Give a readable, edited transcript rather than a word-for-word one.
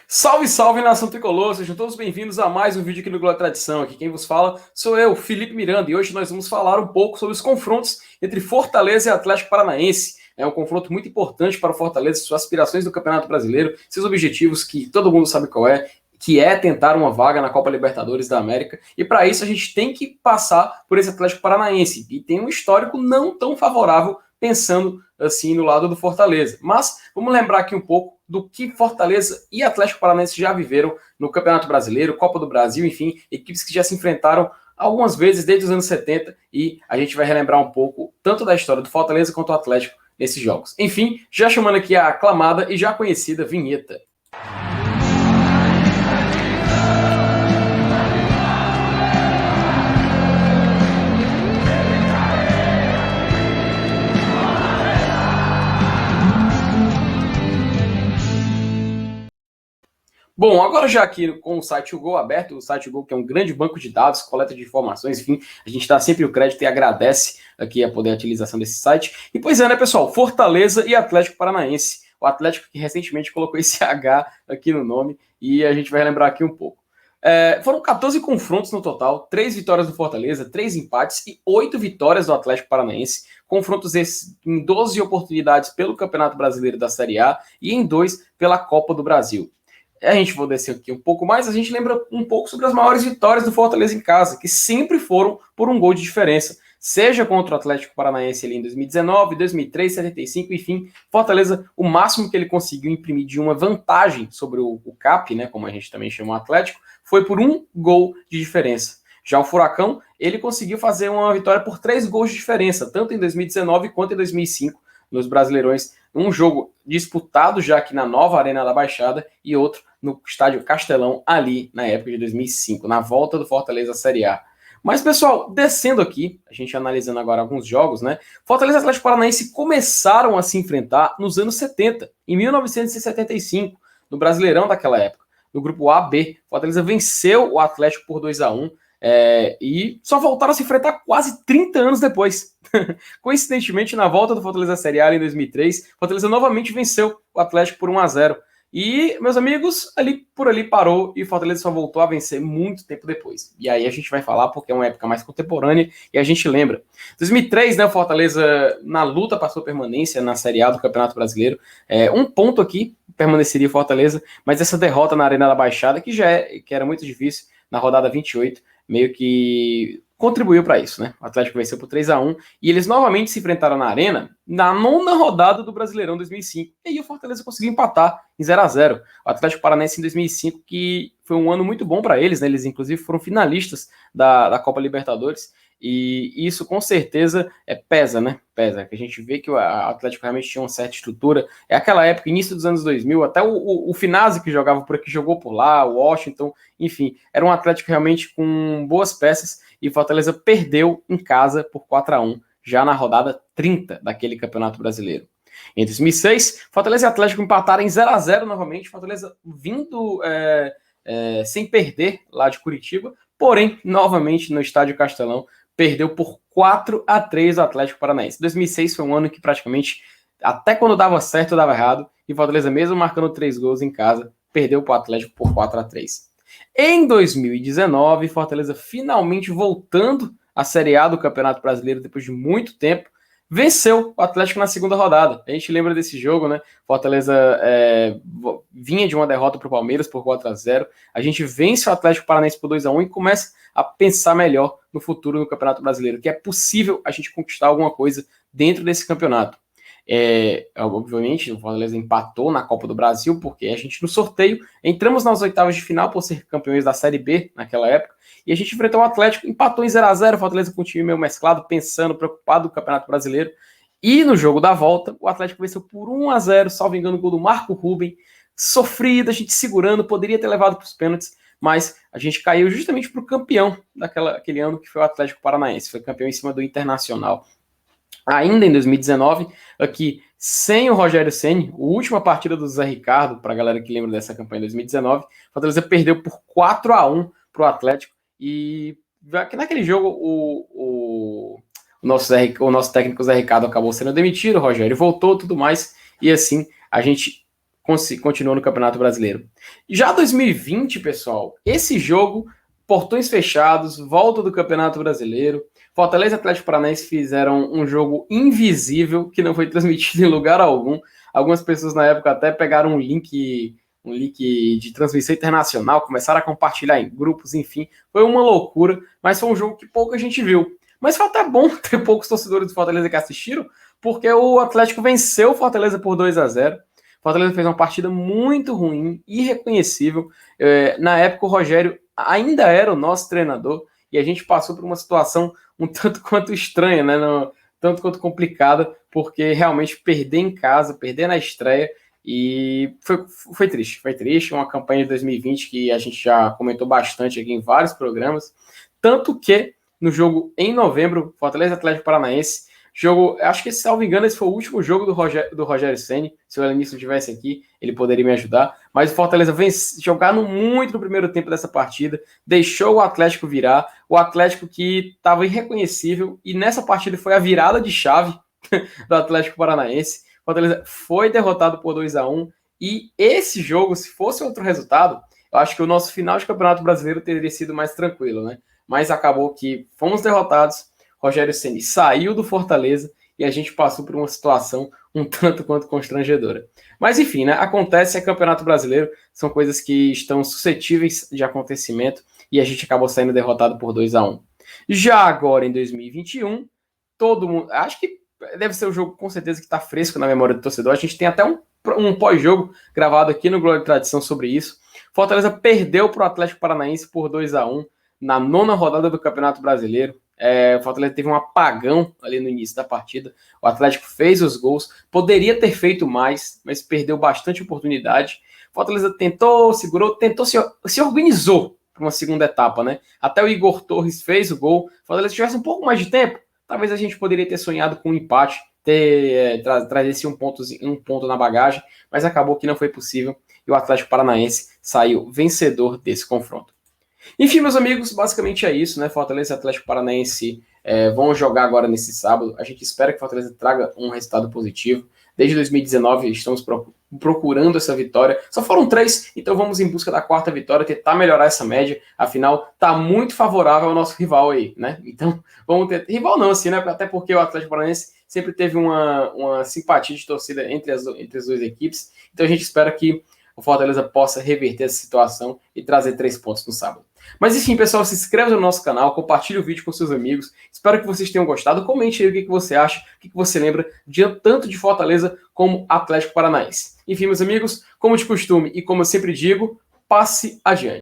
Salve, salve, nação tricolor! Sejam todos bem-vindos a mais um vídeo aqui no Globo Tradição. Aqui quem vos fala sou eu, Felipe Miranda, e hoje nós vamos falar um pouco sobre os confrontos entre Fortaleza e Atlético Paranaense. É um confronto muito importante para o Fortaleza, suas aspirações do Campeonato Brasileiro, seus objetivos que todo mundo sabe qual é, que é tentar uma vaga na Copa Libertadores da América. E para isso a gente tem que passar por esse Atlético Paranaense, que tem um histórico não tão favorável pensando assim no lado do Fortaleza. Mas vamos lembrar aqui um pouco do que Fortaleza e Atlético Paranaense já viveram no Campeonato Brasileiro, Copa do Brasil, enfim, equipes que já se enfrentaram algumas vezes desde os anos 70 e a gente vai relembrar um pouco tanto da história do Fortaleza quanto do Atlético nesses jogos. Enfim, já chamando aqui a aclamada e já conhecida vinheta. Bom, agora já aqui com o site Gol aberto, o site Gol que é um grande banco de dados, coleta de informações, enfim, a gente dá sempre o crédito e agradece aqui a poder a utilização desse site. E pois é, né, pessoal, Fortaleza e Atlético Paranaense. O Atlético que recentemente colocou esse H aqui no nome e a gente vai relembrar aqui um pouco. Foram 14 confrontos no total, 3 vitórias do Fortaleza, 3 empates e 8 vitórias do Atlético Paranaense. Confrontos esses em 12 oportunidades pelo Campeonato Brasileiro da Série A e em 2 pela Copa do Brasil. A gente vai descer aqui um pouco mais, a gente lembra um pouco sobre as maiores vitórias do Fortaleza em casa, que sempre foram por um gol de diferença, seja contra o Atlético Paranaense ali em 2019, 2003, 75, enfim, Fortaleza, o máximo que ele conseguiu imprimir de uma vantagem sobre o CAP, né, como a gente também chama o Atlético, foi por um gol de diferença. Já o Furacão, ele conseguiu fazer uma vitória por 3 gols de diferença, tanto em 2019 quanto em 2005, nos Brasileirões, um jogo disputado já aqui na nova Arena da Baixada e outro no estádio Castelão, ali na época de 2005, na volta do Fortaleza à Série A. Mas, pessoal, descendo aqui, a gente analisando agora alguns jogos, né? Fortaleza e Atlético Paranaense começaram a se enfrentar nos anos 70, em 1975, no Brasileirão daquela época, no grupo A-B. Fortaleza venceu o Atlético por 2-1 e só voltaram a se enfrentar quase 30 anos depois. Coincidentemente, na volta do Fortaleza à Série A em 2003, Fortaleza novamente venceu o Atlético por 1-0. E, meus amigos, por ali parou e Fortaleza só voltou a vencer muito tempo depois. E aí a gente vai falar porque é uma época mais contemporânea e a gente lembra. 2003, né, o Fortaleza na luta para sua permanência na Série A do Campeonato Brasileiro. Um ponto aqui permaneceria Fortaleza, mas essa derrota na Arena da Baixada, que era muito difícil, na rodada 28, meio que contribuiu para isso, né? O Atlético venceu por 3-1 e eles novamente se enfrentaram na Arena na 9ª rodada do Brasileirão 2005. E aí o Fortaleza conseguiu empatar em 0-0. O Atlético Paranaense em 2005, que foi um ano muito bom para eles, né? Eles inclusive foram finalistas da Copa Libertadores. E isso com certeza pesa, né? Pesa, que a gente vê que o Atlético realmente tinha uma certa estrutura. É aquela época, início dos anos 2000, até o Finazzi que jogava por aqui, jogou por lá, o Washington, enfim, era um Atlético realmente com boas peças e Fortaleza perdeu em casa por 4-1, já na rodada 30 daquele Campeonato Brasileiro. Em 2006, Fortaleza e Atlético empataram em 0-0 novamente, Fortaleza vindo sem perder lá de Curitiba, porém, novamente no Estádio Castelão, perdeu por 4-3 o Atlético Paranaense. 2006 foi um ano que praticamente, até quando dava certo, dava errado, e Fortaleza, mesmo marcando 3 gols em casa, perdeu para o Atlético por 4-3. Em 2019, Fortaleza finalmente voltando à Série A do Campeonato Brasileiro depois de muito tempo, venceu o Atlético na segunda rodada. A gente lembra desse jogo, né? Fortaleza vinha de uma derrota para o Palmeiras por 4-0. A gente vence o Atlético Paranaense por 2-1 e começa a pensar melhor no futuro no Campeonato Brasileiro, que é possível a gente conquistar alguma coisa dentro desse campeonato. Obviamente, o Fortaleza empatou na Copa do Brasil, porque a gente no sorteio entramos nas oitavas de final por ser campeões da Série B naquela época, e a gente enfrentou o Atlético, empatou em 0-0, Fortaleza com o time meio mesclado, pensando, preocupado com o Campeonato Brasileiro, e no jogo da volta, o Atlético venceu por 1-0, salvo engano, o gol do Marco Ruben, sofrido, a gente segurando, poderia ter levado para os pênaltis, mas a gente caiu justamente para o campeão daquele ano, que foi o Atlético Paranaense, foi campeão em cima do Internacional. Ainda em 2019, aqui sem o Rogério Ceni, a última partida do Zé Ricardo, para a galera que lembra dessa campanha em 2019, Fortaleza perdeu por 4-1 para o Atlético, e naquele jogo o nosso técnico Zé Ricardo acabou sendo demitido, o Rogério voltou, tudo mais, e assim a gente continuou no Campeonato Brasileiro. Já 2020, pessoal, esse jogo, portões fechados, volta do Campeonato Brasileiro. Fortaleza e Atlético Paranaense fizeram um jogo invisível que não foi transmitido em lugar algum. Algumas pessoas na época até pegaram um link de transmissão internacional, começaram a compartilhar em grupos, enfim. Foi uma loucura, mas foi um jogo que pouca gente viu. Mas foi até bom ter poucos torcedores do Fortaleza que assistiram, porque o Atlético venceu o Fortaleza por 2-0. Fortaleza fez uma partida muito ruim, irreconhecível. Na época, o Rogério ainda era o nosso treinador e a gente passou por uma situação um tanto quanto estranha, né? Tanto quanto complicada, porque realmente perder em casa, perder na estreia, e foi triste. Foi triste, uma campanha de 2020 que a gente já comentou bastante aqui em vários programas. Tanto que no jogo em novembro, Fortaleza e Atlético Paranaense, jogo, acho que, salvo engano, esse foi o último jogo do Rogério Ceni. Se o Elenilson estivesse aqui, ele poderia me ajudar. Mas o Fortaleza jogaram muito no primeiro tempo dessa partida, deixou o Atlético virar, o Atlético que estava irreconhecível, e nessa partida foi a virada de chave do Atlético Paranaense. O Fortaleza foi derrotado por 2-1, e esse jogo, se fosse outro resultado, eu acho que o nosso final de Campeonato Brasileiro teria sido mais tranquilo, né? Mas acabou que fomos derrotados, Rogério Ceni saiu do Fortaleza e a gente passou por uma situação um tanto quanto constrangedora. Mas enfim, né? Acontece, é Campeonato Brasileiro, são coisas que estão suscetíveis de acontecimento e a gente acabou saindo derrotado por 2-1. Já agora em 2021, todo mundo, acho que deve ser o jogo com certeza que está fresco na memória do torcedor. A gente tem até um pós-jogo gravado aqui no Glória e Tradição sobre isso. Fortaleza perdeu para o Atlético Paranaense por 2-1 na 9ª rodada do Campeonato Brasileiro. O Fortaleza teve um apagão ali no início da partida. O Atlético fez os gols, poderia ter feito mais, mas perdeu bastante oportunidade. O Fortaleza tentou, segurou, se organizou para uma segunda etapa, né? Até o Igor Torres fez o gol. O Fortaleza tivesse um pouco mais de tempo, talvez a gente poderia ter sonhado com um empate, trazer esse um ponto na bagagem, mas acabou que não foi possível e o Atlético Paranaense saiu vencedor desse confronto. Enfim, meus amigos, basicamente é isso, né? Fortaleza e Atlético Paranaense vão jogar agora nesse sábado. A gente espera que Fortaleza traga um resultado positivo. Desde 2019 estamos procurando essa vitória. Só foram 3, então vamos em busca da 4ª vitória, tentar melhorar essa média. Afinal, tá muito favorável ao nosso rival aí, né? Então, vamos ter... Rival não, assim, né? Até porque o Atlético Paranaense sempre teve uma simpatia de torcida entre as duas equipes. Então a gente espera que o Fortaleza possa reverter essa situação e trazer 3 pontos no sábado. Mas enfim, pessoal, se inscreva no nosso canal, compartilhe o vídeo com seus amigos. Espero que vocês tenham gostado. Comente aí o que você acha, o que você lembra tanto de Fortaleza como Atlético Paranaense. Enfim, meus amigos, como de costume e como eu sempre digo, passe adiante.